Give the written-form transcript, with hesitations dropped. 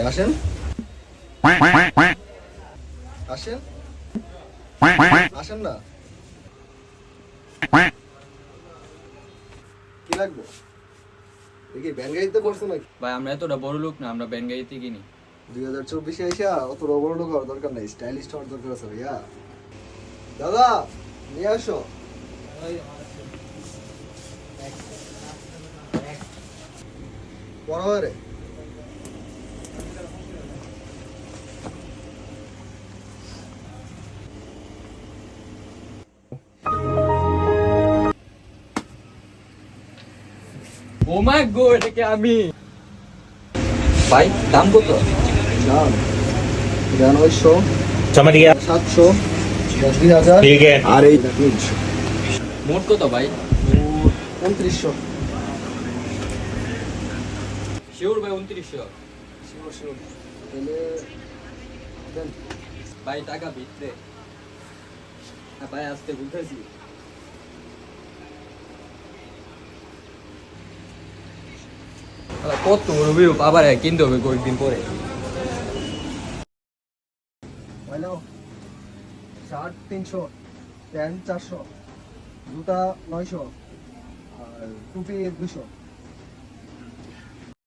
আসেন আসেন আসেন না, কি লাগবে? দেখি ব্যান গাড়িতে পড়ছো নাকি? ভাই আমরা এতটা বড় লোক না, আমরা ব্যান গাড়িতে কিনি। 2024-এ এসে অত বড় লোক হওয়ার দরকার নাই, স্টাইলিশ হওয়ার দরকার আছে ভাইয়া। দাদা নিয়ে আসো। পড়া রে। ও মাই গড, এটা কি আমি? ভাই দাম কত? দাম 9900, समझ गया 700, 10,000 ठीक है আর এই 300। মোট কত ভাই? 2900। শিওর ভাই 2900? Sure sure. তাহলে দেন। ভাই টাকা ভিতরে। ভাই আসতে বুঝতেছি। কত রুবিও আবার কিনতে হবে কয়েকদিন পরে। হ্যালো, শার্ট 300, প্যান্ট 400, জুতা 900, আর টুপি 200।